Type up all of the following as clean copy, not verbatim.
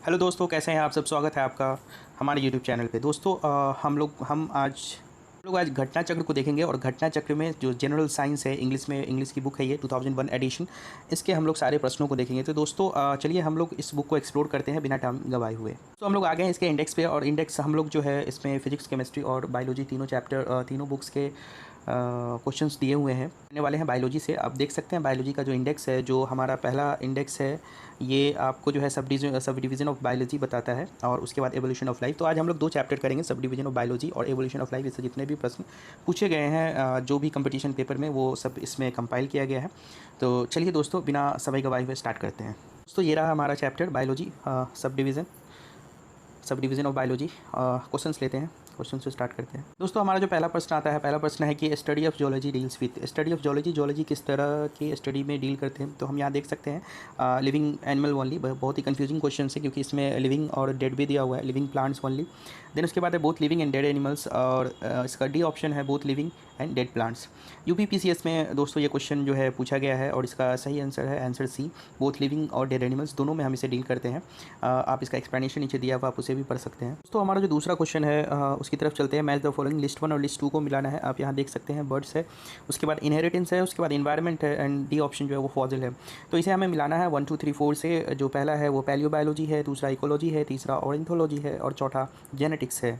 Hello दोस्तों, कैसे हैं आप सब। स्वागत है आपका हमारे यूट्यूब चैनल पे। दोस्तों हम आज घटना चक्र को देखेंगे और घटना चक्र में जो जनरल साइंस है, इंग्लिश की बुक है ये 2001 एडिशन। इसके हम लोग सारे प्रश्नों को देखेंगे। तो दोस्तों चलिए हम लोग इस बुक को एक्सप्लोर करते हैं बिना टाइम गवाए हुए। तो हम लोग आ गए हैं इसके इंडेक्स पे, और इंडेक्स हम लोग जो है इसमें फिजिक्स, केमिस्ट्री और बायोलॉजी तीनों बुक्स के क्वेश्चंस दिए हुए हैं। आने वाले हैं बायोलॉजी से। आप देख सकते हैं बायोलॉजी का जो इंडेक्स है, जो हमारा पहला इंडेक्स है, ये आपको जो है सब डिवीज़न ऑफ बायोलॉजी बताता है, और उसके बाद एवोल्यूशन ऑफ लाइफ। तो आज हम लोग 2 चैप्टर करेंगे, सब डिवीज़न ऑफ बायोलॉजी और एवोल्यूशन ऑफ लाइफ। इससे जितने भी प्रश्न पूछे गए हैं जो भी कंपटीशन पेपर में, वो सब इसमें कंपाइल किया गया है। तो चलिए दोस्तों बिना समय गवाए हुए स्टार्ट करते हैं। दोस्तों ये रहा हमारा chapter biology, sub division of biology. Questions लेते हैं, क्वेश्चन से स्टार्ट करते हैं। दोस्तों हमारा जो पहला प्रश्न आता है, पहला प्रश्न है कि study of geology deals with. Study of geology किस तरह की स्टडी में डील करते हैं। तो हम यहाँ देख सकते हैं लिविंग एनिमल ओनली। बहुत ही कंफ्यूजिंग क्वेश्चन है, क्योंकि इसमें लिविंग और डेड भी दिया हुआ है, लिविंग प्लांट्स ओनली। देन उसके बाद है both living and dead animals, और इसका डी ऑप्शन है both living and dead plants. UPPCS में दोस्तों ये क्वेश्चन जो है पूछा गया है, और इसका सही आंसर है आंसर सी, बोथ लिविंग और डेड एनिमल्स, दोनों में हम इसे डील करते हैं। आप इसका एक्सप्लेनेशन नीचे दिया हुआ, आप उसे भी पढ़ सकते हैं। दोस्तों हमारा जो दूसरा क्वेश्चन है उसकी तरफ चलते हैं। मैच द फॉलोइंग, लिस्ट 1 और लिस्ट 2 को मिलाना है। आप यहाँ देख सकते हैं बर्ड्स है, उसके बाद इनहेरिटेंस है, उसके बाद इन्वायरमेंट है, एंड डी ऑप्शन जो है वो फॉसिल है। तो इसे हमें मिलाना है 1 2 3 4 से। जो पहला है वो पैलियोबायोलॉजी है, दूसरा इकोलॉजी है, तीसरा ऑर्निथोलॉजी है, और चौथा जेनेटिक्स है।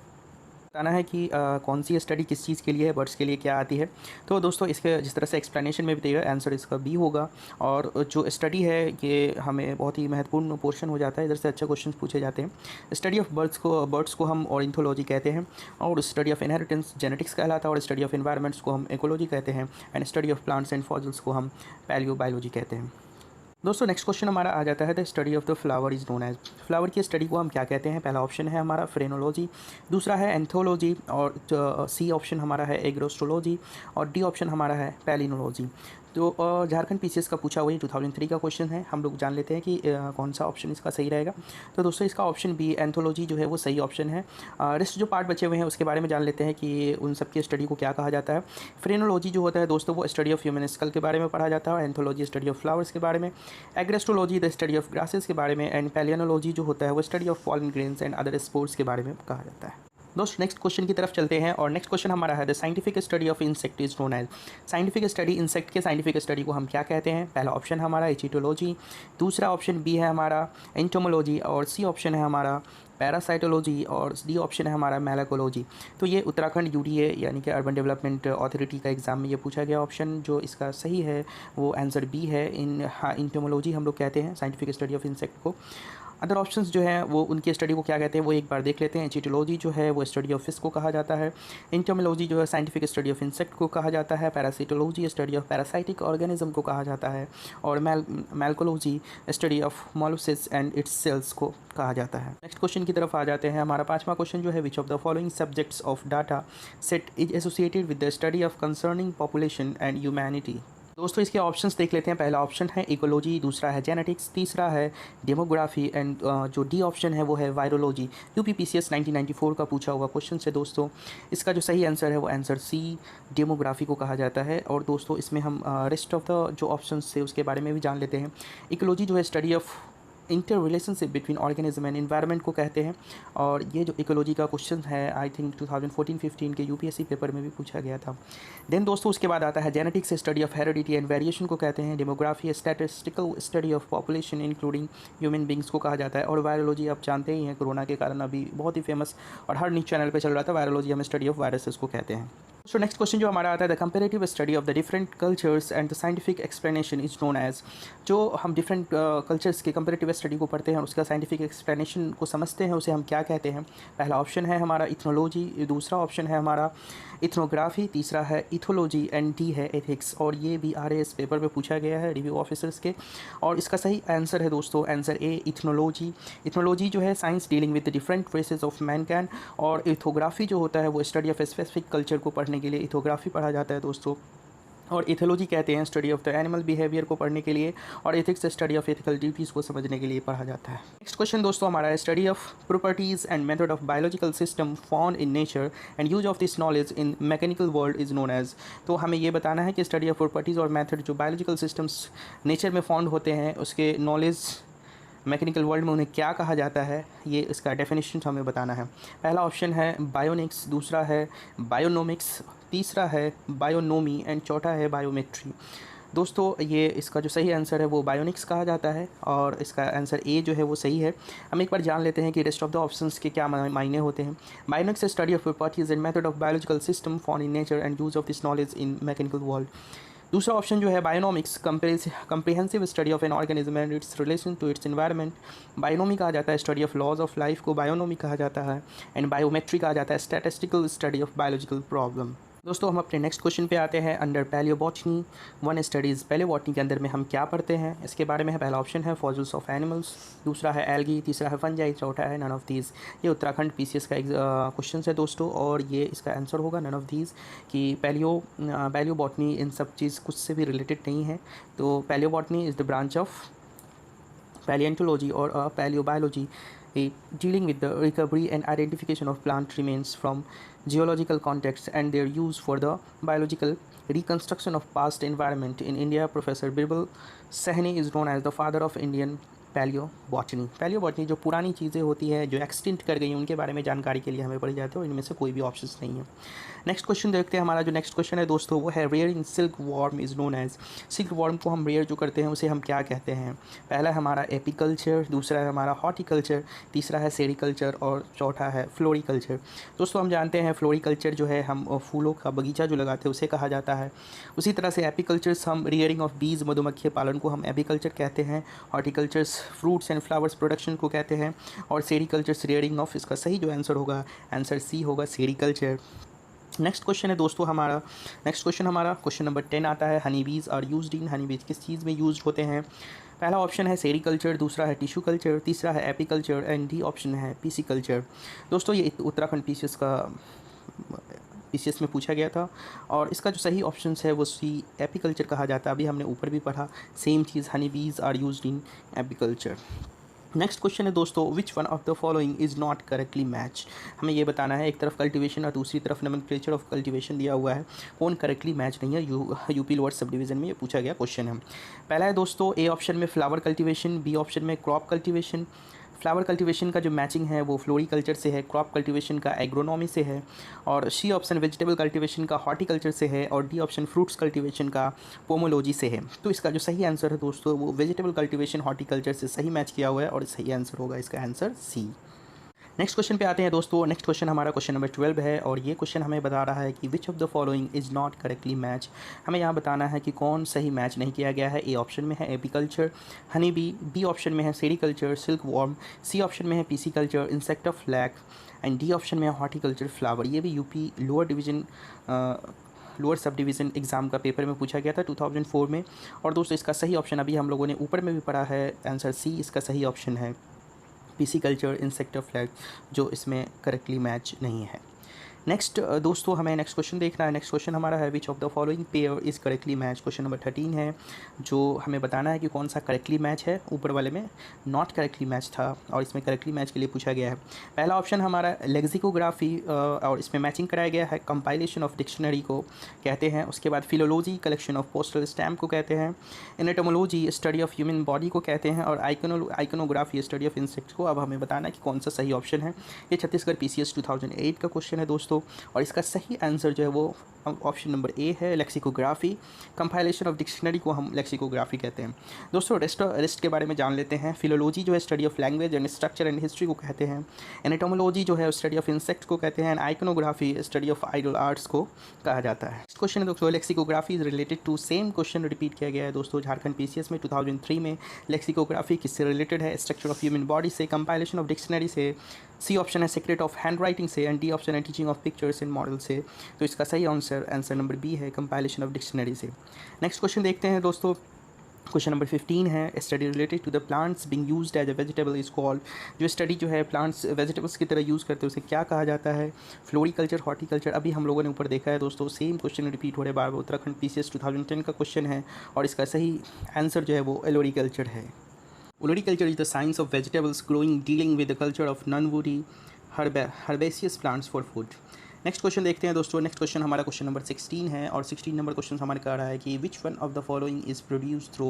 बताना है कि कौन सी स्टडी किस चीज़ के लिए है, बर्ड्स के लिए क्या आती है। तो दोस्तों इसके जिस तरह से एक्सप्लेनेशन में भी दिया है, आंसर इसका बी होगा। और जो स्टडी है ये हमें बहुत ही महत्वपूर्ण पोर्शन हो जाता है, इधर से अच्छे क्वेश्चन पूछे जाते हैं। स्टडी ऑफ बर्ड्स को हम ऑर्निथोलॉजी कहते हैं, और स्टडी ऑफ इनहेरिटेंस जेनेटिक्स कहलाता है, और स्टडी ऑफ एनवायरनमेंट्स को हम इकोलॉजी कहते हैं, and study of plants and fossils को हम पैलियोबायोलॉजी कहते हैं। दोस्तों नेक्स्ट क्वेश्चन हमारा आ जाता है, the study of the flower is known as. Flower की स्टडी को हम क्या कहते हैं। पहला ऑप्शन है हमारा फ्रेनोलॉजी, दूसरा है एंथोलॉजी, और सी ऑप्शन हमारा है एग्रोस्ट्रोलॉजी, और डी ऑप्शन हमारा है पैलिनोलॉजी। तो झारखंड पीसीएस का पूछा हुआ ये 2003 का क्वेश्चन है। हम लोग जान लेते हैं कि कौन सा ऑप्शन इसका सही रहेगा। तो दोस्तों इसका ऑप्शन बी एंथोलॉजी जो है वो सही ऑप्शन है। रेस्ट जो पार्ट बचे हुए हैं उसके बारे में जान लेते हैं कि उन सब की स्टडी को क्या कहा जाता है। फ्रेनोलॉजी जो होता है दोस्तों वो स्टडी ऑफ ह्यूमन स्कल के बारे में पढ़ा जाता है, एंथोलॉजी स्टडी ऑफ फ्लावर्स के बारे में, agrostology the study of grasses के बारे में, एंड पैलियोलॉजी जो होता है वो study of pollen grains and other sports के बारे में कहा जाता है। दोस्तों नेक्स्ट क्वेश्चन की तरफ चलते हैं, और नेक्स्ट क्वेश्चन हमारा है the scientific study of insect is known as. Scientific study, insect के साइंटिफिक स्टडी को हम क्या कहते हैं। पहला ऑप्शन हमारा एचिटोलॉजी, दूसरा ऑप्शन बी है हमारा एंटोमोलॉजी, और सी ऑप्शन है हमारा पैरासाइटोलॉजी, और डी ऑप्शन है हमारा मैलाकोलॉजी। तो ये उत्तराखंड यूडीए यानी कि अर्बन डेवलपमेंट अथॉरिटी का एग्जाम में ये पूछा गया ऑप्शन, जो इसका सही है वो आंसर बी है। एंटोमोलॉजी हम लोग कहते हैं साइंटिफिक स्टडी ऑफ इंसेक्ट को। अदर ऑप्शंस जो हैं वो उनकी स्टडी को क्या कहते हैं वो एक बार देख लेते हैं। एचिटोलॉजी जो है वो स्टडी ऑफ फिश को कहा जाता है, एंटोमोलॉजी जो है साइंटिफिक स्टडी ऑफ इंसेक्ट को कहा जाता है, parasitology study of parasitic organism को कहा जाता है, और malacology study of molluscs and its cells को कहा जाता है। नेक्स्ट क्वेश्चन की तरफ आ जाते हैं। हमारा पांचवा क्वेश्चन जो है, विच of the following subjects of data set is associated with the study of concerning population and humanity. दोस्तों इसके ऑप्शंस देख लेते हैं। पहला ऑप्शन है इकोलॉजी, दूसरा है जेनेटिक्स, तीसरा है डेमोग्राफी, एंड जो डी ऑप्शन है वो है वायरोलॉजी। यूपीपीसीएस 1994 का पूछा हुआ क्वेश्चन से दोस्तों इसका जो सही आंसर है वो आंसर सी डेमोग्राफी को कहा जाता है। और दोस्तों इसमें हम रेस्ट ऑफ द जो ऑप्शंस थे उसके बारे में भी जान लेते हैं। इकोलॉजी जो है study of inter relationship between organism and environment को कहते हैं, और ये जो इकोलॉजी का क्वेश्चन है आई थिंक 2014-15 के यूपीएससी पेपर में भी पूछा गया था। देन दोस्तों उसके बाद आता है genetics, study of heredity and variation को कहते हैं। Demography statistical study of population including human beings को कहा जाता है, और वायरोलॉजी आप जानते ही हैं कोरोना के कारण अभी बहुत ही फेमस और हर न्यूज़ चैनल पर चल रहा था, वायरोलॉजी हम स्टडी ऑफ वायरसेस को कहते हैं। सो नेक्स्ट क्वेश्चन जो हमारा आता है, the comparative study of the different cultures and the scientific explanation is known as. जो हम डिफरेंट कल्चर्स के कंपेरेटिव स्टडी को पढ़ते हैं और उसका साइंटिफिक एक्सप्लेनेशन को समझते हैं उसे हम क्या कहते हैं। पहला ऑप्शन है हमारा इथनोलॉजी, दूसरा ऑप्शन है हमारा इथनोग्राफी, तीसरा है इथोलॉजी, एंड डी है एथिक्स। और ये भी RAS पेपर में पूछा गया है रिव्यू ऑफिसर्स के, और इसका सही आंसर है दोस्तों आंसर ए इथनोलॉजी। इथनोलॉजी जो है science dealing with different races of mankind, और इथोग्राफी जो होता है वो स्टडी ऑफ स्पेसिफिक कल्चर को पढ़ने के लिए इथोग्राफी पढ़ा जाता है दोस्तों। और इथोलॉजी कहते हैं study of the animal behaviour को पढ़ने के लिए, और ethics study of ethical duties को समझने के लिए पढ़ा जाता है। नेक्स्ट क्वेश्चन दोस्तों हमारा है, study of properties and method of biological system found in nature and use of this knowledge in mechanical world is known as. तो हमें ये बताना है कि स्टडी ऑफ प्रॉपर्टीज़ और मेथड जो बायोलॉजिकल सिस्टम्स नेचर में फाउंड होते हैं उसके नॉलेज मैकेनिकल वर्ल्ड में उन्हें क्या कहा जाता है, ये इसका डेफिनेशन हमें बताना है। पहला ऑप्शन है बायोनिक्स, दूसरा है बायोनोमिक्स, तीसरा है बायोनोमी एंड चौथा है बायोमेट्री। दोस्तों ये इसका जो सही आंसर है वो बायोनिक्स कहा जाता है और इसका आंसर ए जो है वो सही है। हम एक बार जान लेते हैं कि रेस्ट ऑफ द ऑप्शंस के क्या मायने होते हैं। Bionics study of properties and method of biological system found in nature and use of this knowledge in mechanical world. दूसरा ऑप्शन जो है bionomics, comprehensive study of an organism and its relation to its environment. Bionomy कहा जाता है study of laws of life को bionomy कहा जाता है। एंड बायोमेट्री कहा जाता है statistical study of biological problem. दोस्तों हम अपने नेक्स्ट क्वेश्चन पे आते हैं। Under palaeobotany one studies, palaeobotany के अंदर में हम क्या पढ़ते हैं इसके बारे में है। पहला ऑप्शन है फॉसिल्स ऑफ एनिमल्स, दूसरा है एल्गी, तीसरा है फंजाई, चौथा है नन ऑफ दीज। ये उत्तराखंड पीसीएस का क्वेश्चन है दोस्तों और ये इसका आंसर होगा नन ऑफ दीज कि पैलियोबॉटनी इन सब चीज़ कुछ से भी रिलेटेड नहीं है। तो palaeobotany is the branch of palaeontology और palaeobiology dealing with the recovery and identification of plant remains from geological contexts and their use for the biological reconstruction of past environment. In India, Professor Birbal Sahni is known as the father of Indian palaeobotany जो पुरानी चीज़ें होती हैं जो extinct कर गई हैं उनके बारे में जानकारी के लिए हमें पढ़ी जाती है और इनमें से कोई भी ऑप्शंस नहीं है। नेक्स्ट क्वेश्चन देखते हैं। हमारा जो नेक्स्ट क्वेश्चन है दोस्तों वो है rear in silkworm is known as. Silkworm को हम रेयर जो करते हैं उसे हम क्या कहते हैं। पहला है हमारा एपीकल्चर, दूसरा है हमारा हॉर्टिकल्चर, तीसरा है सेरिकल्चर और चौथा है फ्लोरिकल्चर। दोस्तों हम जानते हैं फ्लोरिकल्चर जो है हम फूलों का बगीचा जो लगाते हैं उसे कहा जाता है। उसी तरह से एपीकल्चर्स हम रियरिंग ऑफ बीज मधुमक्खी पालन को हम एपीकल्चर कहते हैं। Horticultures fruits and flowers production को कहते हैं और सेरिकल्चर्स रियरिंग ऑफ। इसका सही जो आंसर होगा आंसर सी होगा सेरिकल्चर। नेक्स्ट क्वेश्चन है दोस्तों हमारा क्वेश्चन नंबर 10 आता है हनी बीज आर यूज्ड इन। हनी बीज किस चीज़ में यूज्ड होते हैं। पहला ऑप्शन है सेरिकल्चर, दूसरा है टिश्यू कल्चर, तीसरा है एपीकल्चर एंड डी ऑप्शन है पीसीकल्चर। दोस्तों ये उत्तराखंड पीसीएस में पूछा गया था और इसका जो सही ऑप्शन है वो सी एपीकल्चर कहा जाता है। अभी हमने ऊपर भी पढ़ा सेम चीज़, honey bees are used in apiculture. Next question है दोस्तों which one of the following is not correctly match. हमें ये बताना है एक तरफ कल्टीवेशन और दूसरी तरफ नोमेनक्लेचर ऑफ कल्टीवेशन दिया हुआ है, कौन करेक्टली मैच नहीं है। यूपी लोअर सब डिवीज़न में ये पूछा गया क्वेश्चन है। पहला है दोस्तों ए ऑप्शन में फ्लावर कल्टीवेशन, बी ऑप्शन में क्रॉप कल्टीवेशन। फ्लावर कल्टीवेशन का जो मैचिंग है वो फ्लोरिकल्चर से है, क्रॉप कल्टीवेशन का एग्रोनॉमी से है और सी ऑप्शन वेजिटेबल कल्टीवेशन का हॉर्टिकल्चर से है और डी ऑप्शन फ्रूट्स कल्टीवेशन का पोमोलॉजी से है। तो इसका जो सही आंसर है दोस्तों वो वेजिटेबल कल्टीवेशन हॉर्टिकल्चर से सही मैच किया हुआ है और सही आंसर होगा इसका आंसर सी। नेक्स्ट क्वेश्चन पे आते हैं दोस्तों। नेक्स्ट क्वेश्चन हमारा क्वेश्चन नंबर 12 है और ये क्वेश्चन हमें बता रहा है कि विच of the following is not correctly match. हमें यहाँ बताना है कि कौन सही मैच नहीं किया गया है। ए ऑप्शन में है एपीकल्चर हनी बी ऑप्शन में है sericulture silk worm, C option में है pisciculture insect of flag and D option में है हॉर्टिकल्चर फ्लावर। ये भी UP lower sub division exam का पेपर में पूछा गया था 2004 में। और दोस्तों इसका सही ऑप्शन अभी हम लोगों ने ऊपर में भी पढ़ा है, आंसर सी इसका सही ऑप्शन है पीसीकल्चर इंसेक्ट ऑफ फ्लैग, जो इसमें करेक्टली मैच नहीं है। नेक्स्ट दोस्तों हमें नेक्स्ट क्वेश्चन देखना है। नेक्स्ट क्वेश्चन हमारा है विच of the following pair is correctly match. Question number 13 है जो हमें बताना है कि कौन सा करेक्टली मैच है। ऊपर वाले में नॉट करेक्टली मैच था और इसमें करेक्टली मैच के लिए पूछा गया है। पहला ऑप्शन हमारा लेक्सिकोग्राफी और इसमें मैचिंग कराया गया है, कंपाइलेशन ऑफ डिक्शनरी को कहते हैं। उसके बाद philology collection of postal stamp को कहते हैं। एनाटोमोलॉजी स्टडी ऑफ ह्यूमन बॉडी को कहते हैं और आइकोनोग्राफी स्टडी ऑफ इंसेक्ट्स को। अब हमें बताना है कि कौन सा सही ऑप्शन है। ये छत्तीसगढ़ पीसीएस 2008 का क्वेश्चन है दोस्तों और इसका सही आंसर जो है वो ऑप्शन नंबर ए है लेक्सिकोग्राफी। कंपाइलेशन ऑफ डिक्शनरी को हम लेक्सिकोग्राफी कहते हैं। दोस्तों रेस्ट के बारे में जान लेते हैं। फिलोलॉजी जो है study of language and structure and history को कहते हैं। एनाटोमोलॉजी जो है स्टडी ऑफ इंसेक्ट्स को कहते हैं and iconography study of idol arts को कहा जाता है। इस क्वेश्चन है दोस्तों lexicography is related to same question repeat किया गया है दोस्तों झारखंड पीसीएस में 2003 में। लेक्सिकोग्राफी किससे रिलेटेड है, स्ट्रक्चर ऑफ ह्यूमन बॉडी से, कंपाइलेशन ऑफ डिक्शनरी से, सी ऑप्शन है सीक्रेट ऑफ हैंड राइटिंग से एंड डी ऑप्शन है teaching of pictures and model से। तो इसका सही आंसर नंबर बी है कंपाइलेशन ऑफ डिक्शनरी से। नेक्स्ट क्वेश्चन देखते हैं दोस्तों। क्वेश्चन नंबर 15 है study related to the plants being used as a vegetable is called. जो स्टडी जो है प्लांट्स वेजिटेबल्स की तरह यूज़ करते हैं उसे क्या कहा जाता है। फ्लोरिकल्चर हॉर्टिकल्चर अभी हम लोगों ने ऊपर देखा है दोस्तों, सेम क्वेश्चन रिपीट हो रहे बार बार। उत्तराखंड पीसीएस 2010 का क्वेश्चन है और इसका सही आंसर जो है वो ओलोरिकल्चर है। Olericulture is the science of vegetables growing dealing with the culture of non woody herbaceous plants for food। Next question देखते हैं दोस्तों। नेक्स्ट क्वेश्चन हमारा क्वेश्चन नंबर 16 है और 16 नंबर क्वेश्चन हमारे कह रहा है कि विच one of the following is produce through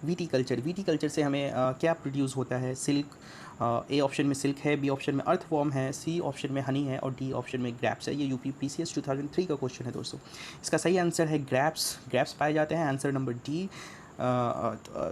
viticulture. Viticulture से हमें क्या प्रोड्यूस होता है? सिल्क। ए ऑप्शन में सिल्क है, बी ऑप्शन में अर्थवॉर्म है, सी ऑप्शन में हनी है और डी ऑप्शन में ग्रैप्स है। ये यूपी पीसीएस 2003 का क्वेश्चन है दोस्तों। इसका सही आंसर है ग्रैप्स। ग्रैप्स पाए जाते हैं। आंसर नंबर डी,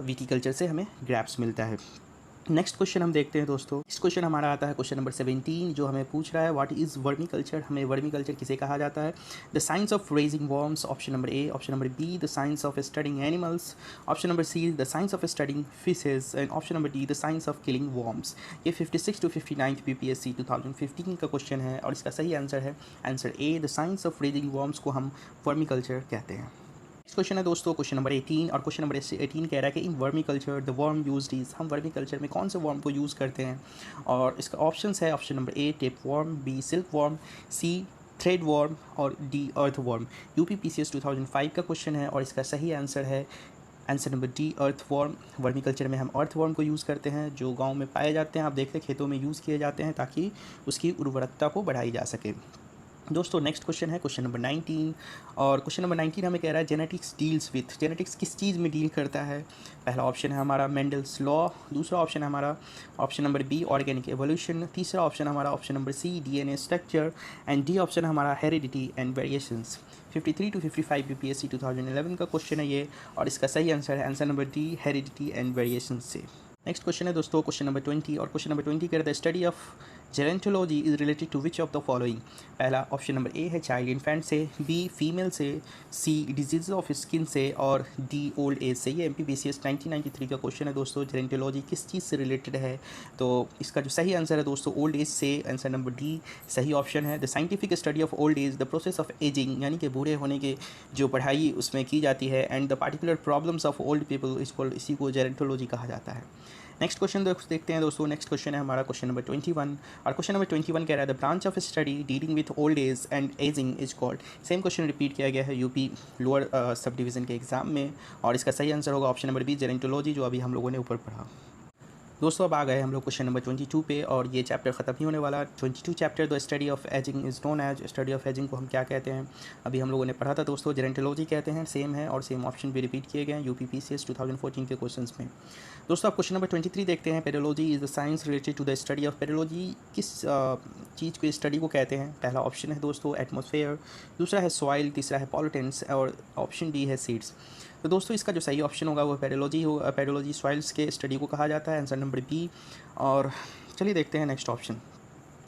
विटीकल्चर से हमें ग्रैप्स मिलता है। नेक्स्ट क्वेश्चन हम देखते हैं दोस्तों। इस क्वेश्चन हमारा आता है क्वेश्चन नंबर 17, जो हमें पूछ रहा है व्हाट इज़ वर्मी कल्चर। हमें वर्मी कल्चर किसे कहा जाता है? The science of raising worms, option number A. Option number B, the science of studying animals. Option number C, the science of studying fishes. And option number D, the science of killing worms. ये 56 to 59 BPSC 2015 का question है और इसका सही answer है answer A, the science of raising worms को हम vermi culture कहते हैं। नेक्स्ट क्वेश्चन है दोस्तों क्वेश्चन नंबर 18 और क्वेश्चन नंबर 18 कह रहा है कि in vermiculture the worm used is. हम वर्मी कल्चर में कौन से वर्म को यूज़ करते हैं? और इसका ऑप्शंस है option number A tape worm, B silk worm, C thread worm और D earth worm. UP PCS 2005 का क्वेश्चन है और इसका सही आंसर है answer number D earth worm. Vermi culture में हम अर्थ वर्म को यूज़ करते हैं जो गाँव में पाए जाते हैं। आप देखते हैं खेतों में यूज़ किए जाते हैं ताकि उसकी उर्वरकता को बढ़ाई जा सके। दोस्तों नेक्स्ट क्वेश्चन है क्वेश्चन नंबर 19 और क्वेश्चन नंबर 19 हमें कह रहा है जेनेटिक्स डील्स विथ। जेनेटिक्स किस चीज़ में डील करता है? पहला ऑप्शन है हमारा मेंडल्स लॉ, दूसरा ऑप्शन है हमारा option number B organic evolution, तीसरा ऑप्शन हमारा option number C DNA structure and D option हमारा heredity and variations. 53 to 55 BPSC 2011 का क्वेश्चन है ये और इसका सही आंसर है answer number D heredity and variations से। नेक्स्ट क्वेश्चन है दोस्तों क्वेश्चन नंबर 20 और क्वेश्चन नंबर 20 कह रहा है study of gerontology is related to which of the following. पहला ऑप्शन नंबर ए है चाइल्ड इन्फेंट से, बी फीमेल से, सी डिजीज ऑफ स्किन से और डी ओल्ड एज से। ये एमपीबीसीएस 1993 का क्वेश्चन है दोस्तों। जेरेंटोलॉजी किस चीज़ से रिलेटेड है? तो इसका जो सही आंसर है दोस्तों ओल्ड एज से। आंसर नंबर डी सही ऑप्शन है। The scientific study of old age, the process of ageing यानी कि बूढ़े होने के जो पढ़ाई उसमें की जाती है and the particular problems of old people इसी को जेरेंटोलॉजी कहा जाता है। नेक्स्ट क्वेश्चन देखते हैं दोस्तों। नेक्स्ट क्वेश्चन है हमारा क्वेश्चन नंबर 21 और क्वेश्चन नंबर 21 कह रहा है the branch of study dealing with old age and ageing is called. Same question repeat किया गया है यूपी लोअर सब डिवीज़न के एग्जाम में और इसका सही आंसर होगा ऑप्शन नंबर बी जेरेंटोलॉजी, जो अभी हम लोगों ने ऊपर पढ़ा। दोस्तों अब आ गए हम लोग क्वेश्चन नंबर 22 पे और ये चैप्टर ख़त्म नहीं होने वाला। 22 chapter the study of ageing is known as. Study of ageing को हम क्या कहते हैं? अभी हम लोगों ने पढ़ा था दोस्तों, जेरेंटोलॉजी कहते हैं। सेम है और सेम ऑप्शन भी रिपीट किए गए हैं यूपी पीसीएस 2014 के क्वेश्चंस में। दोस्तों अब क्वेश्चन नंबर 23 देखते हैं। Pedology is the science related to the study of. Pedology किस चीज़ को स्टडी को कहते हैं? पहला ऑप्शन है दोस्तों एटमॉस्फेयर, दूसरा है सॉइल, तीसरा है पॉल्यूटेंट्स और ऑप्शन डी है सीड्स। तो दोस्तों इसका जो सही ऑप्शन होगा वो पेडोलॉजी होगा। पेडोलॉजी सॉइल्स के स्टडी को कहा जाता है। Answer number B. और चलिए देखते हैं नेक्स्ट ऑप्शन।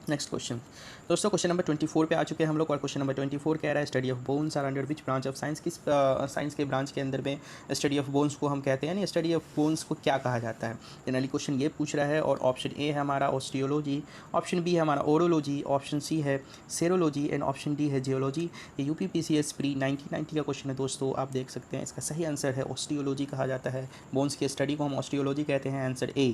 नेक्स्ट क्वेश्चन दोस्तों क्वेश्चन नंबर 24 पे आ चुके हैं हम लोग और क्वेश्चन नंबर 24 कह रहा है study of bones are under which branch of science. किस साइंस के ब्रांच के अंदर में स्टडी ऑफ बोन्स को हम कहते हैं, यानी स्टडी ऑफ बोन्स को क्या कहा जाता है? जनरली क्वेश्चन ये पूछ रहा है और ऑप्शन ए है हमारा ऑस्टियोलॉजी, ऑप्शन बी है हमारा ओरोलॉजी, ऑप्शन सी है सेरोलॉजी एंड ऑप्शन डी है जियोलॉजी। ये यूपी पीसीएस प्री 1990 का क्वेश्चन है दोस्तों, आप देख सकते हैं। इसका सही आंसर है ऑस्टियोलॉजी कहा जाता है। बोन्स की स्टडी को हम ऑस्टियोलॉजी कहते हैं। Answer A.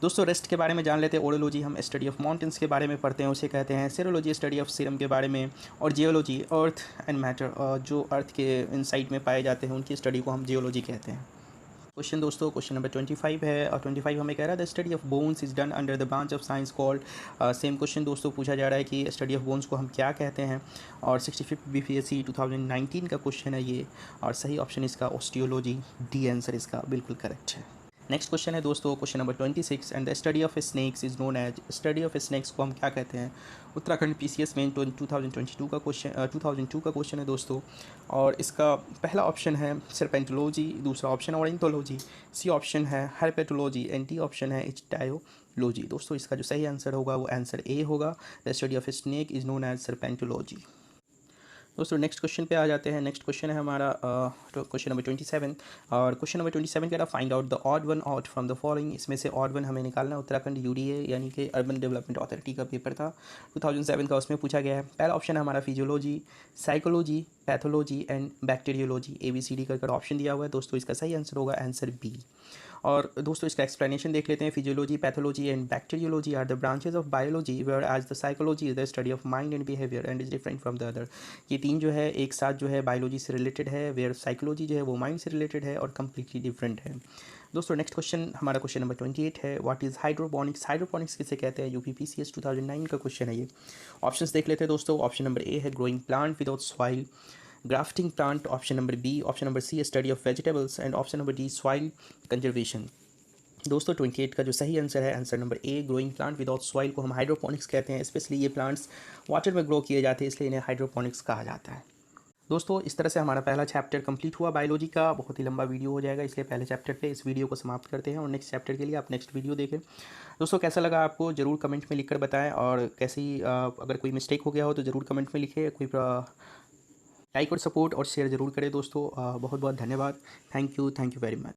दोस्तों रेस्ट के बारे में जान लेते हैं। ओरोलॉजी हम स्टडी ऑफ माउंटेन्स के बारे में पढ़ते हैं, उसे कहते हैं। सेरोलॉजी स्टडी ऑफ सीरम के बारे में और जियोलॉजी अर्थ एंड मैटर जो अर्थ के इनसाइड में पाए जाते हैं उनकी स्टडी को हम जियोलॉजी कहते हैं। क्वेश्चन दोस्तों क्वेश्चन नंबर 25 है और 25 हमें कह रहा है the study of bones is done under the branch of science called. Same question दोस्तों पूछा जा रहा है कि स्टडी ऑफ बोन्स को हम क्या कहते हैं और 65 बीपीएससी 2019 का क्वेश्चन है ये और सही ऑप्शन इसका ऑस्टियोलॉजी, डी आंसर इसका बिल्कुल करेक्ट है। नेक्स्ट क्वेश्चन है दोस्तों question number 26 and the study of snakes is known as. Study of snakes को हम क्या कहते हैं? उत्तराखंड पीसीएस में 2022 का क्वेश्चन 2002 का क्वेश्चन है दोस्तों और इसका पहला ऑप्शन है सर्पेंटोलॉजी, दूसरा ऑप्शन ऑर्निथोलॉजी, सी ऑप्शन है हर्पेटोलॉजी एंड डी ऑप्शन है इच्टायोलॉजी। दोस्तों इसका जो सही आंसर होगा वो आंसर ए होगा। The study of snake is known as serpentology. दोस्तों नेक्स्ट क्वेश्चन पे आ जाते हैं। नेक्स्ट क्वेश्चन है हमारा क्वेश्चन नंबर 27 और क्वेश्चन नंबर 27 कह रहा find out the odd one out from the following. इसमें से ऑड वन हमें निकालना है। उत्तराखंड यूडीए यानी कि अर्बन डेवलपमेंट अथॉरिटी का पेपर था 2007 का, उसमें पूछा गया है। पहला ऑप्शन है हमारा physiology, psychology, pathology and bacteriology. ABCD का ऑप्शन दिया हुआ है दोस्तों, इसका सही आंसर होगा आंसर बी। और दोस्तों इसका एक्सप्लेनेशन देख लेते हैं। Physiology, pathology and bacteriology are the branches of biology whereas the psychology is the study of mind and behaviour and is different from the other. ये तीन जो है एक साथ जो है बायोलॉजी से रिलेटेड है, वेयर साइकोलॉजी जो है वो माइंड से रिलेटेड है और कम्प्लीटली डिफरेंट है। दोस्तों नेक्स्ट क्वेश्चन हमारा क्वेश्चन नंबर 28 है, व्हाट इज़ हाइड्रोपोनिक्स। हाइड्रोपोनिक्स किसे कहते हैं, यूपीपीसीएस 2009 का क्वेश्चन है ये। ऑप्शंस देख लेते हैं दोस्तों। ऑप्शन नंबर ए है growing plant without soil, grafting plant, option number B, option number C study of vegetables and option number D soil conservation. दोस्तों 28 का जो सही आंसर है, answer number A, growing plant without soil को हम hydroponics कहते हैं। स्पेशली ये प्लांट्स वाटर में ग्रो किए जाते हैं, इसलिए इन्हें हाइड्रोपोनिक्स कहा जाता है। दोस्तों इस तरह से हमारा पहला चैप्टर कंप्लीट हुआ बायोलॉजी का। बहुत ही लंबा वीडियो हो जाएगा, इसलिए पहले चैप्टर पे इस वीडियो को समाप्त करते हैं और नेक्स्ट चैप्टर के लिए आप नेक्स्ट वीडियो देखें। दोस्तों कैसा लगा आपको ज़रूर कमेंट में लिखकर बताएं, और कैसी अगर कोई मिस्टेक हो गया हो तो ज़रूर कमेंट में लिखें। कोई लाइक और सपोर्ट और शेयर ज़रूर करें दोस्तों। बहुत बहुत धन्यवाद। Thank you very much.